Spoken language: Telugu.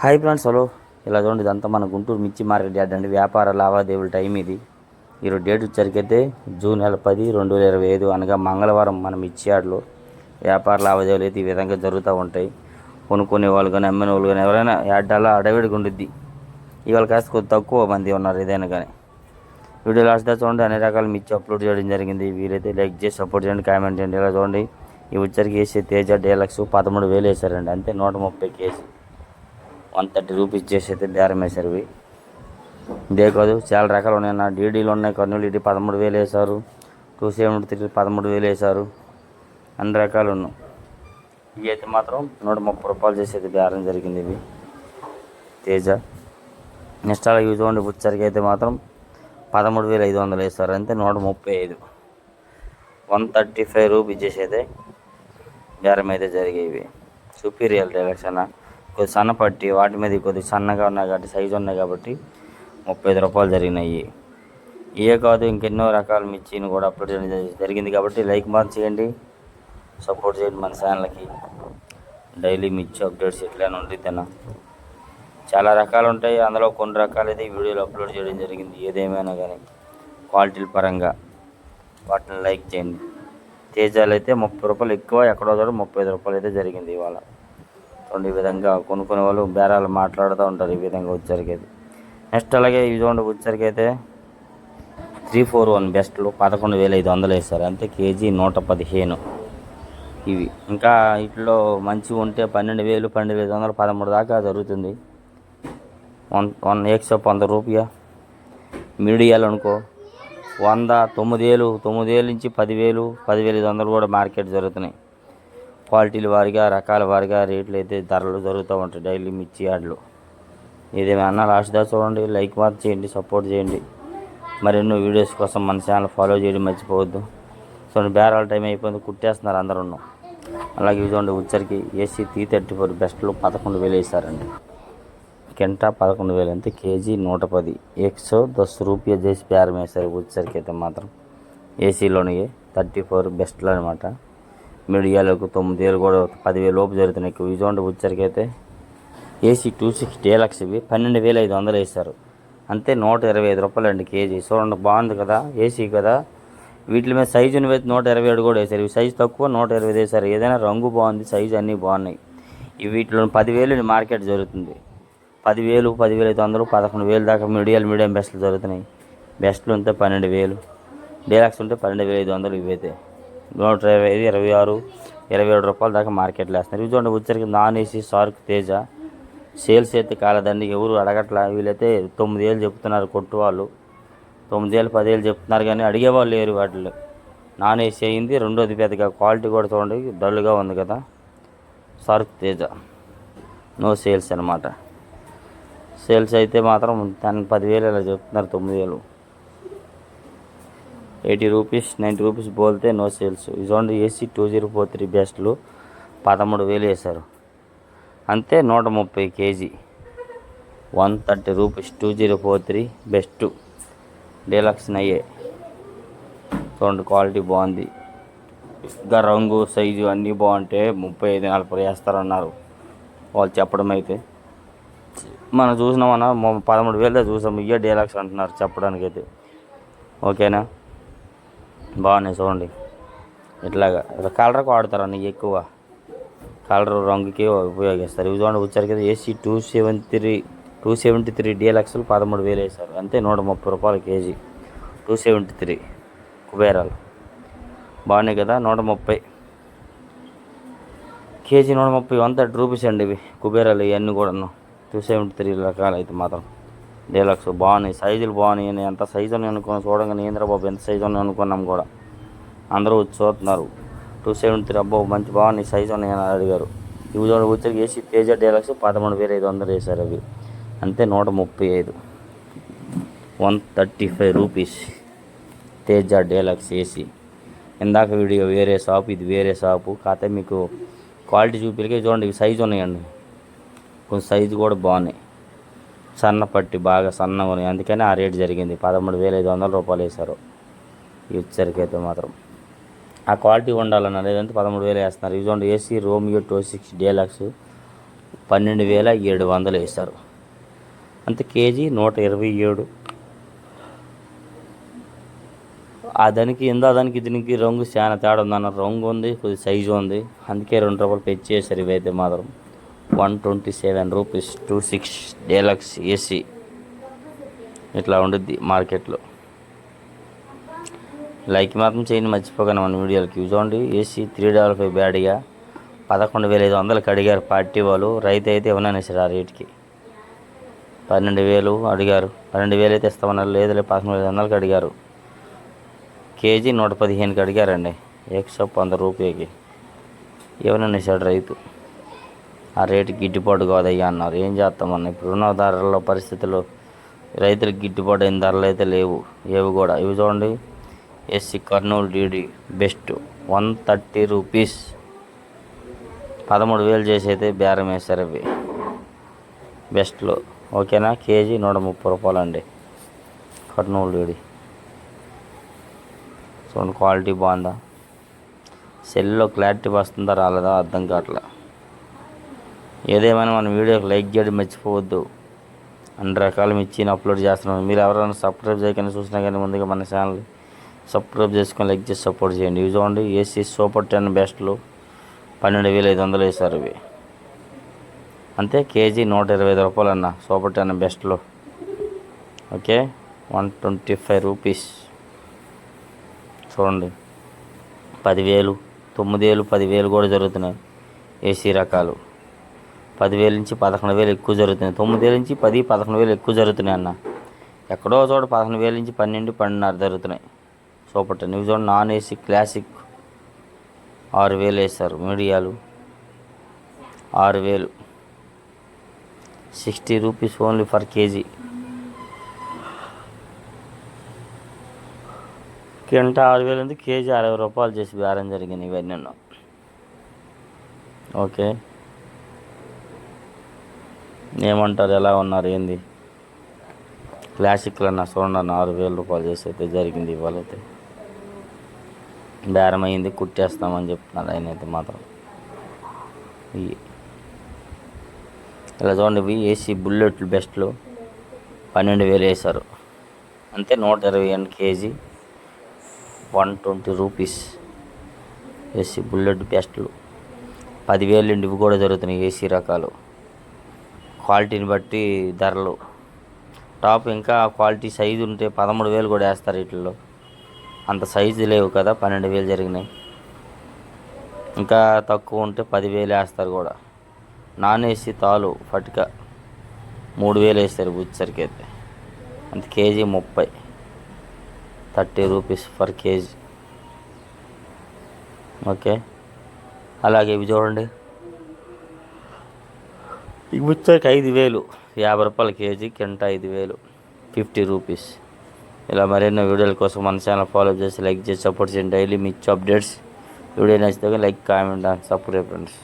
Hi friends, hello. ఇలా చూడండి, ఇదంతా మన గుంటూరు మిర్చి మార్కెట్ యార్డ్ అండి. వ్యాపార లావాదేవీల టైం ఇది. ఈరోజు డేట్ వచ్చరికైతే జూన్ 10, 2025 అనగా మంగళవారం మన మిర్చి యార్డ్లో వ్యాపార లావాదేవీలు అయితే ఈ విధంగా జరుగుతూ ఉంటాయి. కొనుక్కునే వాళ్ళు కానీ అమ్మిన వాళ్ళు కానీ ఎవరైనా యార్డ్ అలా అడవిడిగా ఉండిద్ది. ఇవాళ కాస్త కొద్ది తక్కువ మంది ఉన్నారు ఏదైనా కానీ. వీడియో లాస్ట్ దాకా చూడండి, అన్ని రకాల మిర్చి అప్లోడ్ చేయడం జరిగింది. వీరైతే లైక్ చేసి సపోర్ట్ చేయండి, కామెంట్ చేయండి. ఇలా చూడండి, ఈ వచ్చరికి వేసే తేజ డీలక్స్ 13,000 వేసారండి. అంతే 130 కేజీ 130 రూపీస్ చేసి అయితే బేరం వేశారు. ఇదే కాదు, చాలా రకాలు ఉన్నాయి అన్న. డీడీలు ఉన్నాయి, కర్నూలు ఇది 13,000 వేశారు. 273 13,000 వేశారు. అన్ని రకాలు ఉన్నాయి. ఇవి అయితే మాత్రం 130 రూపాయలు చేసి అయితే బేరం జరిగింది. ఇవి తేజ. నెక్స్ట్ అలా ఇవి చూడండి, వచ్చరికి అయితే మాత్రం 13,500 వేస్తారు. అంతే 135 135 రూపీస్ చేసి అయితే బేరం అయితే జరిగేవి. సుపీరియర్ డీలక్స్ అన్న. కొద్ది సన్నపట్టి వాటి మీద కొద్దిగా సన్నగా ఉన్నాయి కాబట్టి సైజు ఉన్నాయి కాబట్టి 35 రూపాయలు జరిగినాయి. ఇవే కాదు, ఇంకెన్నో రకాల మిర్చిని కూడా అప్లోడ్ చేయడం జరిగింది కాబట్టి లైక్ మార్క్ చేయండి, సపోర్ట్ చేయండి మన ఛానల్కి. డైలీ మిర్చి అప్డేట్స్ ఎట్లయినా ఉంటుంది. చాలా రకాలు ఉంటాయి, అందులో కొన్ని రకాలు అయితే ఈ వీడియోలో అప్లోడ్ చేయడం జరిగింది. ఏదేమైనా కానీ క్వాలిటీల పరంగా వాటిని లైక్ చేయండి. తేజాలు అయితే 30 రూపాయలు ఎక్కువ, ఎక్కడో చోట 35 రూపాయలు అయితే జరిగింది ఇవాళ. ఈ విధంగా కొనుక్కునే వాళ్ళు బేరాలు మాట్లాడుతూ ఉంటారు. ఈ విధంగా వచ్చరికైతే నెక్స్ట్ అలాగే ఇవి చూడండి, వచ్చరికైతే 341 బెస్ట్లు 11,500 వేస్తారు. అంతే కేజీ 115. ఇవి ఇంకా వీటిలో మంచిగా ఉంటే 12,000 12,500 13 దాకా జరుగుతుంది. 150 రూపాయ. మీడియాలు అనుకో 100 9,000 నుంచి 10,000 10,500 కూడా మార్కెట్ జరుగుతున్నాయి. క్వాలిటీల వారిగా రకాల వారిగా రేట్లు అయితే ధరలు జరుగుతూ ఉంటాయి డైలీ మిర్చి యార్డ్లో. ఏదేమైనా లాస్ట్ దాకా చూడండి, లైక్ మార్క్ చేయండి, సపోర్ట్ చేయండి. మరెన్నో వీడియోస్ కోసం మన ఛానల్ ఫాలో చేయడం మర్చిపోవద్దు. సో బేరాల టైం అయిపోయింది, కుట్టేస్తున్నారు అందరూ. అలాగే చూడండి, వచ్చరికి ఏసీ 334 బెస్ట్లు 11,000 వేసారండి. కింటా 11,000. అంతే కేజీ 110 110 రూపాయ చేసి బేరం వేశారు. వచ్చరికి అయితే మాత్రం ఏసీలోని 34 బెస్ట్లు అనమాట. మీడియాలకు 9,000 కూడా 10,000 లోపు జరుగుతున్నాయి. ఇవి చూడండి, వచ్చరికి అయితే ఏసీ 26 డీలక్స్ ఇవి 12,500 వేస్తారు. అంతే 125 రూపాయలు అండి కేజీ. చూడండి, బాగుంది కదా, ఏసీ కదా. వీటి మీద సైజుని వేసి 127 కూడా వేశారు. ఇవి సైజు తక్కువ 120 వేశారు. ఏదైనా రంగు బాగుంది, సైజు అన్నీ బాగున్నాయి. ఇవి వీటిలో 10,000 మార్కెట్ జరుగుతుంది. 10,000 10,500 11,000 దాకా మీడియం బెస్ట్లు జరుగుతున్నాయి. బెస్ట్లు ఉంటే 12,000, డీలక్స్ ఉంటే 12,500. ఇవైతే 125 26 27 రూపాయల దాకా మార్కెట్లో వేస్తున్నారు. ఇవి చూడండి, వచ్చరికి non AC shark Teja sales అయితే కాలేదండి, ఎవరు అడగట్లా. వీళ్ళైతే 9,000 చెప్తున్నారు కొట్టు వాళ్ళు. 9,000 10,000 చెప్తున్నారు కానీ అడిగేవాళ్ళు లేరు. వాటిలో నాన్ ఏసీ అయింది. రెండోది పెద్దగా క్వాలిటీ కూడా చూడండి, డల్గా ఉంది కదా. షార్క్ తేజ నో సేల్స్ అనమాట. సేల్స్ అయితే మాత్రం 10,000 ఇలా చెప్తున్నారు. 9,000 80 రూపీస్ 90 రూపీస్ బోల్తే నో సేల్స్. చూడండి, ఏసీ 2043 బెస్ట్లు 13,000 వేశారు. అంతే 130 కేజీ 130 రూపీస్ 2043 బెస్ట్ డీలక్స్ నయ్యే. చూడండి, క్వాలిటీ బాగుంది. ఇంకా రంగు సైజు అన్నీ బాగుంటే 35-40 వేస్తారన్నారు వాళ్ళు చెప్పడం. అయితే మనం చూసినామన్నా 13,000 చూసాం. ఇయ్యే డీలక్స్ అంటున్నారు చెప్పడానికి అయితే. ఓకేనా, బాగున్నాయి చూడండి. ఇట్లాగా కలర్కి వాడతారన్న ఎక్కువ, కలర్ రంగుకి ఉపయోగిస్తారు. ఇవి చూడండి, వచ్చరికి ఏసీ 273 డీలక్స్లు 13,000 వేశారు. అంతే 130 రూపాయలు కేజీ 273 కుబేరాలు. బాగున్నాయి కదా. 130 కేజీ 130 130 రూపీస్ అండి ఇవి కుబేరాలు. ఇవన్నీ కూడా 273 రకాలు అయితే మాత్రం డీలక్స్ బాగున్నాయి. సైజులు బాగున్నాయి. ఎంత సైజు ఉన్నాయి అనుకున్నాం చూడంగానే, ఏంద్రా బాబు ఎంత సైజు ఉన్నాయి అనుకున్నాం కూడా. అందరూ వచ్చి చూస్తున్నారు. 273 అబ్బో మంచి బాగున్నాయి సైజు ఉన్నాయని అడిగారు. ఇవి చూడండి, వచ్చరికి ఏసీ తేజ డీలక్స్ 13,500 వేశారు అవి. అంతే 135 135 రూపీస్ తేజ డీలక్స్ ఏసీ. ఇందాక వీడియో వేరే షాపు, ఇది వేరే షాపు. కాకపోతే మీకు క్వాలిటీ చూపిలకే చూడండి, ఇవి సైజు ఉన్నాయండి. కొంచెం సైజు కూడా బాగున్నాయి, సన్నపట్టి బాగా సన్నగా ఉన్నాయి. అందుకని ఆ రేటు జరిగింది. 13,500 రూపాయలు వేశారు ఈ వచ్చరికి అయితే మాత్రం. ఆ క్వాలిటీ ఉండాలన్న లేదంటే 13,000 వేస్తున్నారు. ఇవి చూడండి, ఏసీ రోమియో 26 డీలక్స్ 12,700 వేశారు. అంతే కేజీ 127. ఆ దానికి దానికి దీనికి రంగు చాలా తేడా ఉందన్న. రంగు ఉంది, కొద్ది సైజు ఉంది, అందుకే ₹2 పెంచేసారు. ఇవైతే మాత్రం 127 రూపీస్ 26 డీలక్స్ ఏసీ. ఇట్లా ఉండుద్ది మార్కెట్లో. లైక్ మాత్రం చేయండి మర్చిపోగానే మన వీడియోలకి. చూడండి ఏసీ 355 బ్యాడ్గా 11,500కి అడిగారు పార్టీ వాళ్ళు. రైతు అయితే ఇవ్వననేసారు ఆ రేటుకి. 12,000 అడిగారు. 12,000 అయితే ఇస్తామన్నారు. లేదులే 11,500కి అడిగారు. కేజీ 115కి అడిగారండి. 115 రూపాయకి ఇవ్వననేసాడు రైతు. ఆ రేటుకి గిట్టుబాటు కాదయ్యా అన్నారు. ఏం చేస్తామన్న, ఇప్పుడున్న ధరల పరిస్థితుల్లో రైతులకు గిట్టుబాటు అయిన ధరలు అయితే లేవు ఏవి కూడా. ఇవి చూడండి, SC Kurnool DD best 130 rupees. 13,000 చేసి అయితే బేరం వేశారు అవి బెస్ట్లో. ఓకేనా, కేజీ 130 రూపాయలు అండి కర్నూలు డీడీ. చూడండి క్వాలిటీ బాగుందా, సెల్లో క్లారిటీ వస్తుందా రాలేదా అర్థం కావట్లా. ఏదేమైనా మన వీడియోకి లైక్ చేయడం మర్చిపోవద్దు. అన్ని రకాల మిర్చిని అప్లోడ్ చేస్తున్నాం. మీరు ఎవరైనా సబ్స్క్రైబ్ చేయకుండా చూసినా కానీ ముందుగా మన ఛానల్ సబ్స్క్రైబ్ చేసుకొని లైక్ చేసి సపోర్ట్ చేయండి. ఇవి చూడండి ఏసీ సూపర్ 10 బెస్ట్లు 12,500 వేశారు ఇవి. అంతే కేజీ 125 రూపాయలు అన్న సూపర్ 10 బెస్ట్లో. Okay, 125 rupees. చూడండి 10,000, 9,000, 10,000 కూడా జరుగుతున్నాయి ఏసీ రకాలు. 10,000 నుంచి 11,000 ఎక్కువ జరుగుతున్నాయి. 9,000 నుంచి 10, 11,000 ఎక్కువ జరుగుతున్నాయి అన్న. ఎక్కడో చోట 15,000 నుంచి 12, 12.5 జరుగుతున్నాయి సూపర్ 10. ఇవి చూడండి నాన్ ఏసీ క్లాసిక్ 6,000 వేశారు. మీడియాలు 6,000, 60 రూపీస్ ఓన్లీ ఫర్ కేజీ. కింట 6,000 ఉంది, కేజీ 60 రూపాయలు చేసి బేరం జరిగింది ఇవన్నీ. ఓకే, ఏమంటారు, ఎలా ఉన్నారు ఏంది? క్లాసిక్లు అన్న చూడండి 6,000 రూపాయలు చేసి అయితే జరిగింది. ఇవాళైతే బేరం అయింది, కుట్టేస్తామని చెప్తున్నారు ఆయన అయితే మాత్రం. ఇలా చూడండి, ఇవి ఏసీ బుల్లెట్లు బెస్ట్లు 12,000 వేశారు. అంతే 120 కేజీ 120 రూపీస్. ఏసీ బుల్లెట్ బెస్ట్లు 10,000 ఇవి కూడా జరుగుతున్నాయి ఏసీ రకాలు. క్వాలిటీని బట్టి ధరలు. టాప్ ఇంకా క్వాలిటీ సైజు ఉంటే 13,000 కూడా వేస్తారు వీటిల్లో. అంత సైజు లేవు కదా, 12,000 జరిగినాయి. ఇంకా తక్కువ ఉంటే 10,000 వేస్తారు కూడా. నాన్ ఏసీ తాలు ఫటిక 3,000 వేస్తారు బుచ్చరికి అయితే. అంత KG 30 rupees for KG. Okay, అలాగే ఇవి చూడండి, ఈ బుచ్చరికి 5,000, 50 రూపాయల కేజీ. కింట 5,000, 50 రూపీస్. ఇలా మరెన్నో వీడియోల కోసం మన ఛానల్ ఫాలో చేసి లైక్ చేసి సపోర్ట్ చేయండి. డైలీ మిర్చి అప్డేట్స్. వీడియో నచ్చితే like, comment and subscribe friends.